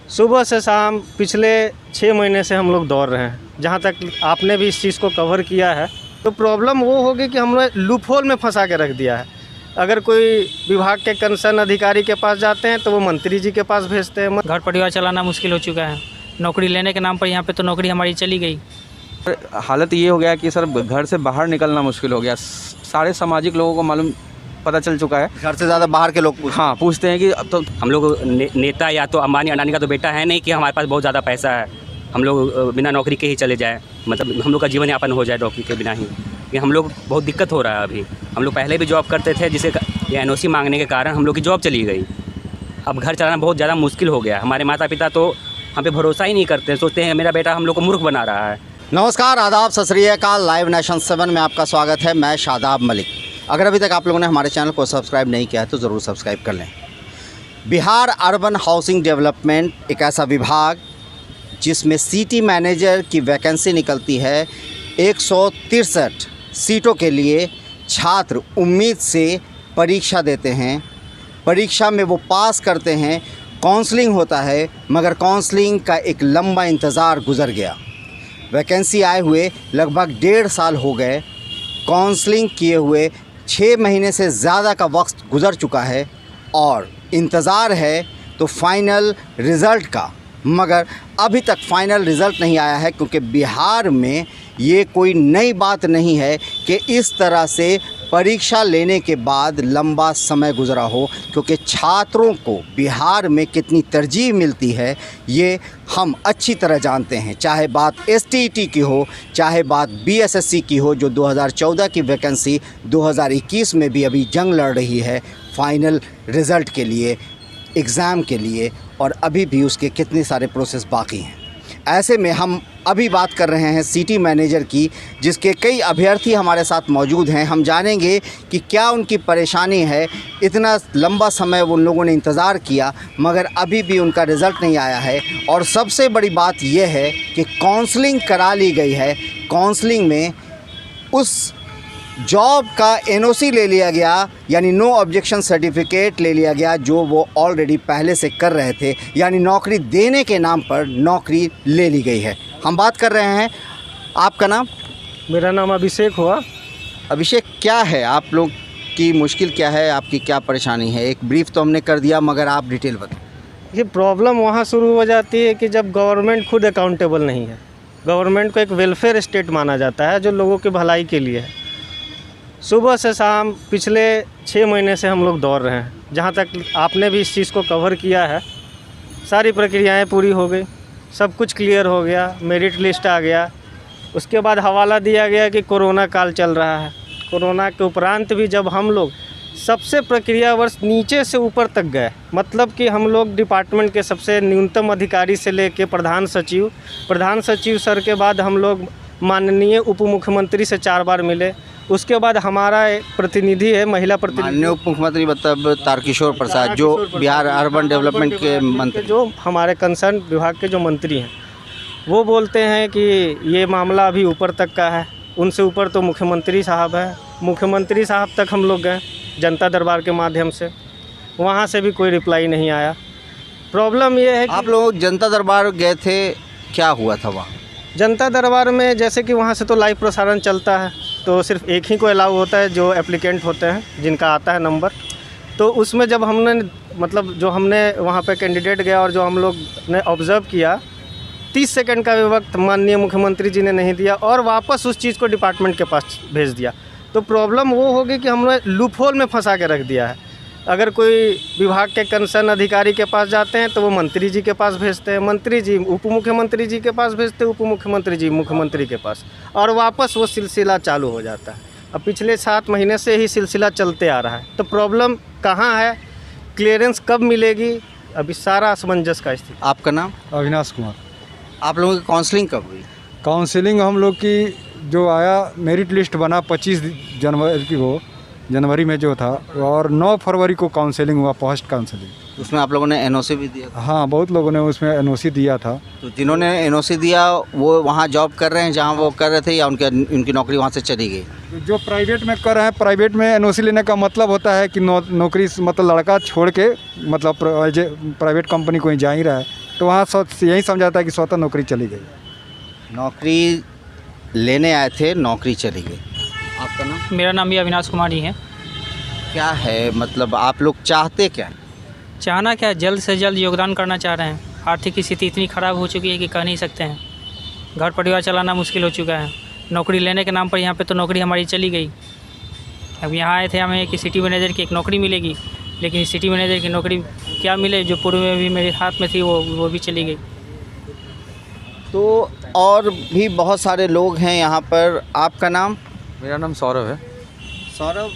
सुबह से शाम पिछले 6 महीने से हम लोग दौड़ रहे हैं। जहाँ तक आपने भी इस चीज़ को कवर किया है, तो प्रॉब्लम वो होगी कि हम लोग लूप होल में फंसा के रख दिया है। अगर कोई विभाग के कंसर्न अधिकारी के पास जाते हैं तो वो मंत्री जी के पास भेजते हैं। घर परिवार चलाना मुश्किल हो चुका है। नौकरी लेने के नाम पर यहाँ पे तो नौकरी हमारी चली गई। हालत ये हो गया कि सर घर से बाहर निकलना मुश्किल हो गया। सारे सामाजिक लोगों को पता चल चुका है। घर से ज़्यादा बाहर के लोग पूछते हैं कि अब तो हम लोग नेता या तो अंबानी अडानी का तो बेटा है नहीं कि हमारे पास बहुत ज़्यादा पैसा है, हम लोग बिना नौकरी के ही चले जाएं, मतलब हम लोग का जीवन यापन हो जाए नौकरी के बिना ही। कि हम लोग बहुत दिक्कत हो रहा है अभी। हम लोग पहले भी जॉब करते थे, जिसे NOC मांगने के कारण हम लोग की जॉब चली गई। अब घर चलाना बहुत ज़्यादा मुश्किल हो गया। हमारे माता पिता तो हम पे भरोसा ही नहीं करते, सोचते हैं मेरा बेटा हम लोग को मूर्ख बना रहा है। नमस्कार, आदाब, सत श्री अकाल। लाइव नेशन 7 में आपका स्वागत है। मैं शादाब मलिक। अगर अभी तक आप लोगों ने हमारे चैनल को सब्सक्राइब नहीं किया है तो ज़रूर सब्सक्राइब कर लें। बिहार अर्बन हाउसिंग डेवलपमेंट एक ऐसा विभाग जिसमें सिटी मैनेजर की वैकेंसी निकलती है। 163 सीटों के लिए छात्र उम्मीद से परीक्षा देते हैं। परीक्षा में वो पास करते हैं, काउंसलिंग होता है, मगर काउंसलिंग का एक लंबा इंतज़ार गुजर गया। वैकेंसी आए हुए लगभग 1.5 साल हो गए। काउंसलिंग किए हुए 6 महीने से ज़्यादा का वक्त गुजर चुका है और इंतज़ार है तो फाइनल रिज़ल्ट का, मगर अभी तक फाइनल रिज़ल्ट नहीं आया है। क्योंकि बिहार में ये कोई नई बात नहीं है कि इस तरह से परीक्षा लेने के बाद लंबा समय गुजरा हो। क्योंकि छात्रों को बिहार में कितनी तरजीह मिलती है ये हम अच्छी तरह जानते हैं। चाहे बात STET की हो, चाहे बात BSSC की हो, जो 2014 की वैकेंसी 2021 में भी अभी जंग लड़ रही है फाइनल रिज़ल्ट के लिए, एग्ज़ाम के लिए, और अभी भी उसके कितने सारे प्रोसेस बाकी हैं। ऐसे में हम अभी बात कर रहे हैं सिटी मैनेजर की, जिसके कई अभ्यर्थी हमारे साथ मौजूद हैं। हम जानेंगे कि क्या उनकी परेशानी है। इतना लंबा समय उन लोगों ने इंतज़ार किया मगर अभी भी उनका रिज़ल्ट नहीं आया है। और सबसे बड़ी बात यह है कि काउंसलिंग करा ली गई है। काउंसलिंग में उस जॉब का NOC ले लिया गया, यानी नो ऑब्जेक्शन सर्टिफिकेट ले लिया गया, जो वो ऑलरेडी पहले से कर रहे थे। यानी नौकरी देने के नाम पर नौकरी ले ली गई है। हम बात कर रहे हैं। आपका नाम? मेरा नाम अभिषेक हुआ। अभिषेक, क्या है आप लोग की मुश्किल, क्या है आपकी, क्या परेशानी है? एक ब्रीफ तो हमने कर दिया, मगर आप डिटेल बताओ। ये प्रॉब्लम वहाँ शुरू हो जाती है कि जब गवर्नमेंट खुद अकाउंटेबल नहीं है। गवर्नमेंट को एक वेलफेयर स्टेट माना जाता है जो लोगों की भलाई के लिए है। सुबह से शाम पिछले 6 महीने से हम लोग दौड़ रहे हैं। जहाँ तक आपने भी इस चीज़ को कवर किया है, सारी प्रक्रियाएं पूरी हो गई, सब कुछ क्लियर हो गया, मेरिट लिस्ट आ गया। उसके बाद हवाला दिया गया कि कोरोना काल चल रहा है। कोरोना के उपरांत भी जब हम लोग सबसे प्रक्रिया वर्ष नीचे से ऊपर तक गए, मतलब कि हम लोग डिपार्टमेंट के सबसे न्यूनतम अधिकारी से लेके प्रधान सचिव सर के बाद हम लोग माननीय उप मुख्यमंत्री से 4 बार मिले। उसके बाद हमारा एक प्रतिनिधि है, महिला प्रतिनिधि, माननीय उप मुख्यमंत्री मतलब तारकिशोर प्रसाद, जो बिहार अर्बन डेवलपमेंट के मंत्री, जो हमारे कंसर्न विभाग के जो मंत्री हैं, वो बोलते हैं कि ये मामला अभी ऊपर तक का है। उनसे ऊपर तो मुख्यमंत्री साहब है। मुख्यमंत्री साहब तक हम लोग गए जनता दरबार के माध्यम से, वहाँ से भी कोई रिप्लाई नहीं आया। प्रॉब्लम ये है कि आप लोग जनता दरबार गए थे, क्या हुआ था वहाँ? जनता दरबार में जैसे कि वहाँ से तो लाइव प्रसारण चलता है, तो सिर्फ एक ही को अलाउ होता है जो एप्लीकेंट होते हैं, जिनका आता है नंबर। तो उसमें जब हमने जो हमने वहाँ पे कैंडिडेट गया और जो हम लोग ने ऑब्ज़र्व किया, 30 सेकंड का भी वक्त माननीय मुख्यमंत्री जी ने नहीं दिया और वापस उस चीज़ को डिपार्टमेंट के पास भेज दिया। तो प्रॉब्लम वो होगी कि हमने लूप होल में फंसा के रख दिया है। अगर कोई विभाग के कंसर्न अधिकारी के पास जाते हैं तो वो मंत्री जी के पास भेजते हैं, मंत्री जी उप मुख्यमंत्री जी के पास भेजते हैं, उप मुख्यमंत्री जी मुख्यमंत्री के पास, और वापस वो सिलसिला चालू हो जाता है। अब पिछले 7 महीने से ही सिलसिला चलते आ रहा है। तो प्रॉब्लम कहाँ है, क्लियरेंस कब मिलेगी, अभी सारा असमंजस का स्थिति। आपका नाम? अविनाश कुमार। आप लोगों की काउंसलिंग कब हुई? काउंसलिंग हम लोग की जो आया, मेरिट लिस्ट बना 25 जनवरी में जो था, और 9 फरवरी को काउंसलिंग हुआ, फर्स्ट काउंसलिंग। उसमें आप लोगों ने NOC भी दिया था? हाँ, बहुत लोगों ने उसमें NOC दिया था। तो जिन्होंने NOC दिया वो वहाँ जॉब कर रहे हैं जहाँ वो कर रहे थे, या उनकी नौकरी वहाँ से चली गई? जो प्राइवेट में कर रहे हैं, प्राइवेट में NOC लेने का मतलब होता है कि नौकरी मतलब लड़का छोड़ के, मतलब प्राइवेट कंपनी कोई जा ही रहा है, तो वहाँ यही समझाता है कि स्वतः नौकरी चली गई। नौकरी लेने आए थे, नौकरी चली गई। आपका नाम? मेरा नाम भी अविनाश कुमार ही है। क्या है, मतलब आप लोग चाहते क्या हैं? चाहना क्या है, जल्द से जल्द योगदान करना चाह रहे हैं। आर्थिक स्थिति इतनी ख़राब हो चुकी है कि कह नहीं सकते हैं। घर परिवार चलाना मुश्किल हो चुका है। नौकरी लेने के नाम पर यहाँ पे तो नौकरी हमारी चली गई। अब यहाँ आए थे हमें कि सिटी मैनेजर की एक नौकरी मिलेगी, लेकिन सिटी मैनेजर की नौकरी क्या मिले, जो पूर्व में भी मेरे हाथ में थी वो भी चली गई। तो और भी बहुत सारे लोग हैं यहाँ पर। आपका नाम? मेरा नाम सौरभ है। सौरभ,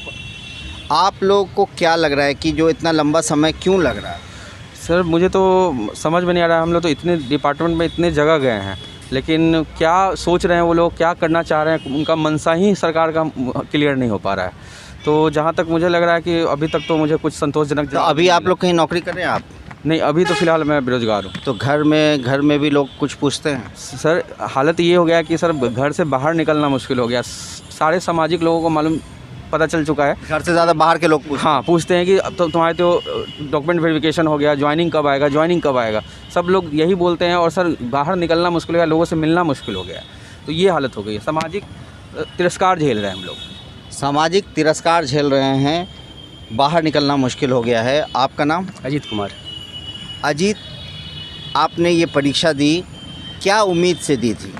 आप लोग को क्या लग रहा है कि जो इतना लंबा समय क्यों लग रहा है? सर मुझे तो समझ में नहीं आ रहा है। हम लोग तो इतने डिपार्टमेंट में इतने जगह गए हैं, लेकिन क्या सोच रहे हैं वो लोग, क्या करना चाह रहे हैं, उनका मनसा ही सरकार का क्लियर नहीं हो पा रहा है। तो जहाँ तक मुझे लग रहा है कि अभी तक तो मुझे कुछ संतोषजनक। तो अभी आप लोग कहीं नौकरी कर रहे हैं? आप नहीं, अभी तो फ़िलहाल मैं बेरोज़गार हूँ। तो घर में भी लोग कुछ पूछते हैं? सर हालत ये हो गया कि सर घर से बाहर निकलना मुश्किल हो गया। सारे सामाजिक लोगों को मालूम पता चल चुका है। घर से ज़्यादा बाहर के लोग हाँ, पूछते हैं कि अब तो तुम्हारे तो डॉक्यूमेंट वेरिफिकेशन हो गया, ज्वाइनिंग कब आएगा। सब लोग यही बोलते हैं, और सर बाहर निकलना मुश्किल हो गया, लोगों से मिलना मुश्किल हो गया। तो ये हालत हो गई है। सामाजिक तिरस्कार झेल रहे हैं हम लोग। सामाजिक तिरस्कार झेल रहे हैं, बाहर निकलना मुश्किल हो गया है। आपका नाम? अजीत कुमार। अजीत, आपने ये परीक्षा दी, क्या उम्मीद से दी थी?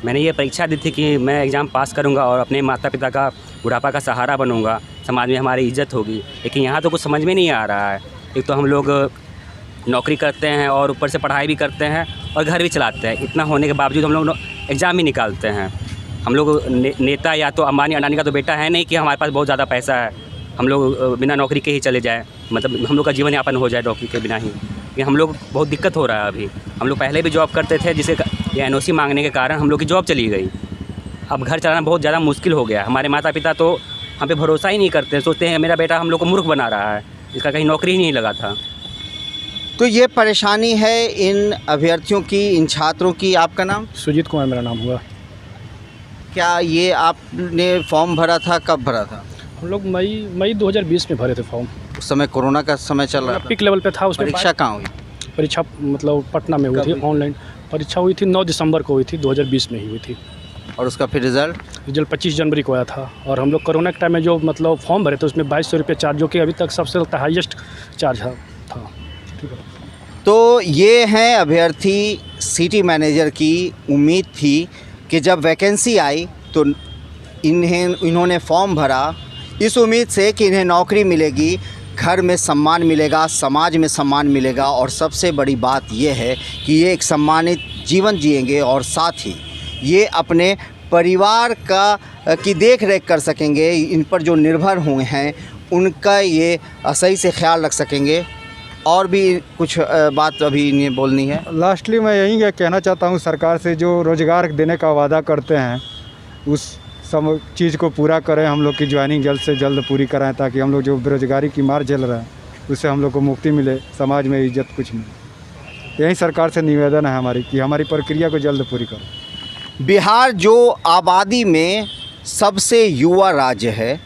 मैंने ये परीक्षा दी थी कि मैं एग्ज़ाम पास करूंगा और अपने माता पिता का बुढ़ापा का सहारा बनूंगा, समाज में हमारी इज्जत होगी। लेकिन यहाँ तो कुछ समझ में नहीं आ रहा है। एक तो हम लोग नौकरी करते हैं और ऊपर से पढ़ाई भी करते हैं और घर भी चलाते हैं। इतना होने के बावजूद हम लोग एग्ज़ाम ही निकालते हैं। हम लोग नेता या तो अंबानी अडानी का तो बेटा है नहीं कि हमारे पास बहुत ज़्यादा पैसा है, हम लोग बिना नौकरी के ही चले जाएँ, मतलब हम लोग का जीवन यापन हो जाए नौकरी के बिना ही। कि हम लोग बहुत दिक्कत हो रहा है अभी। हम लोग पहले भी जॉब करते थे, जिसे ये NOC मांगने के कारण हम लोग की जॉब चली गई। अब घर चलाना बहुत ज़्यादा मुश्किल हो गया। हमारे माता पिता तो हम पे भरोसा ही नहीं करते, सोचते हैं मेरा बेटा हम लोग को मूर्ख बना रहा है, इसका कहीं नौकरी ही नहीं लगा था। तो ये परेशानी है इन अभ्यर्थियों की, इन छात्रों की। आपका नाम? सुजीत कुमार मेरा नाम हुआ। क्या ये आपने फॉर्म भरा था? कब भरा था? हम लोग मई 2020 में भरे थे फॉर्म। उस समय कोरोना का समय चल रहा था। पीक लेवल पे था। उसमें परीक्षा कहाँ हुई? परीक्षा मतलब पटना में हुई थी। ऑनलाइन परीक्षा हुई थी, 9 दिसंबर को हुई थी, 2020 में ही हुई थी। और उसका फिर रिज़ल्ट 25 जनवरी को आया था। और हम लोग कोरोना के टाइम में जो मतलब फॉर्म भरे थे उसमें 2200 रुपये चार्ज, जो कि अभी तक सबसे हाईएस्ट चार्ज था। ठीक है। तो ये हैं अभ्यर्थी। सिटी मैनेजर की उम्मीद थी कि जब वैकेंसी आई तो इन्होंने फॉर्म भरा इस उम्मीद से कि इन्हें नौकरी मिलेगी, घर में सम्मान मिलेगा, समाज में सम्मान मिलेगा, और सबसे बड़ी बात यह है कि ये एक सम्मानित जीवन जिएंगे और साथ ही ये अपने परिवार की देख रेख कर सकेंगे। इन पर जो निर्भर हुए हैं उनका ये सही से ख्याल रख सकेंगे। और भी कुछ बात अभी इन्हें बोलनी है। लास्टली मैं यही कहना चाहता हूँ, सरकार से जो रोज़गार देने का वादा करते हैं उस सब चीज़ को पूरा करें। हम लोग की ज्वाइनिंग जल्द से जल्द पूरी कराएं, ताकि हम लोग जो बेरोज़गारी की मार झेल रहे हैं उससे हम लोग को मुक्ति मिले, समाज में इज्जत कुछ मिले। यही सरकार से निवेदन है हमारी कि हमारी प्रक्रिया को जल्द पूरी करो। बिहार जो आबादी में सबसे युवा राज्य है,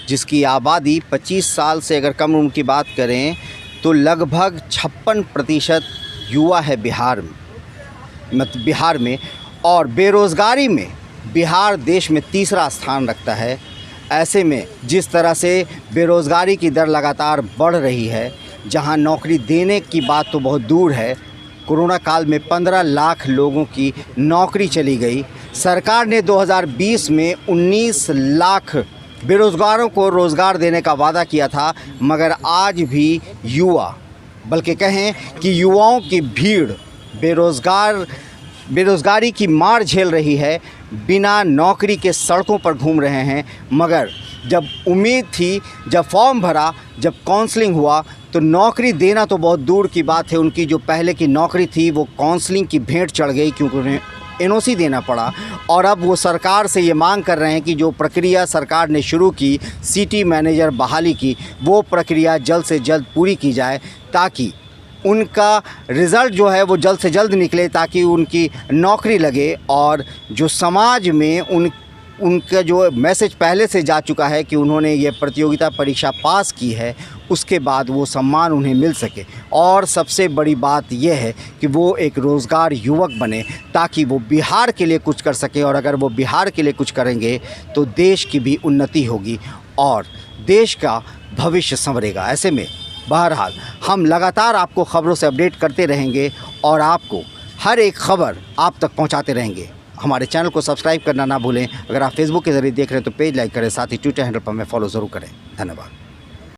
जिसकी आबादी 25 साल से अगर कम उम्र की बात करें तो लगभग 56% युवा है बिहार में। और बेरोज़गारी में बिहार देश में तीसरा स्थान रखता है। ऐसे में जिस तरह से बेरोज़गारी की दर लगातार बढ़ रही है, जहां नौकरी देने की बात तो बहुत दूर है, कोरोना काल में 15 लाख लोगों की नौकरी चली गई। सरकार ने 2020 में 19 लाख बेरोज़गारों को रोज़गार देने का वादा किया था, मगर आज भी युवा, बल्कि कहें कि युवाओं की भीड़ बेरोज़गारी की मार झेल रही है, बिना नौकरी के सड़कों पर घूम रहे हैं। मगर जब उम्मीद थी, जब फॉर्म भरा, जब काउंसलिंग हुआ, तो नौकरी देना तो बहुत दूर की बात है, उनकी जो पहले की नौकरी थी वो काउंसलिंग की भेंट चढ़ गई, क्योंकि उन्हें NOC देना पड़ा। और अब वो सरकार से ये मांग कर रहे हैं कि जो प्रक्रिया सरकार ने शुरू की सिटी मैनेजर बहाली की, वो प्रक्रिया जल्द से जल्द पूरी की जाए, ताकि उनका रिज़ल्ट जो है वो जल्द से जल्द निकले, ताकि उनकी नौकरी लगे और जो समाज में उनका जो मैसेज पहले से जा चुका है कि उन्होंने ये प्रतियोगिता परीक्षा पास की है, उसके बाद वो सम्मान उन्हें मिल सके। और सबसे बड़ी बात यह है कि वो एक रोज़गार युवक बने ताकि वो बिहार के लिए कुछ कर सकें, और अगर वो बिहार के लिए कुछ करेंगे तो देश की भी उन्नति होगी और देश का भविष्य संवरेगा। ऐसे में बहरहाल हम लगातार आपको खबरों से अपडेट करते रहेंगे और आपको हर एक खबर आप तक पहुंचाते रहेंगे। हमारे चैनल को सब्सक्राइब करना ना भूलें। अगर आप फेसबुक के ज़रिए देख रहे हैं तो पेज लाइक करें, साथ ही ट्विटर हैंडल पर हमें फॉलो ज़रूर करें। धन्यवाद।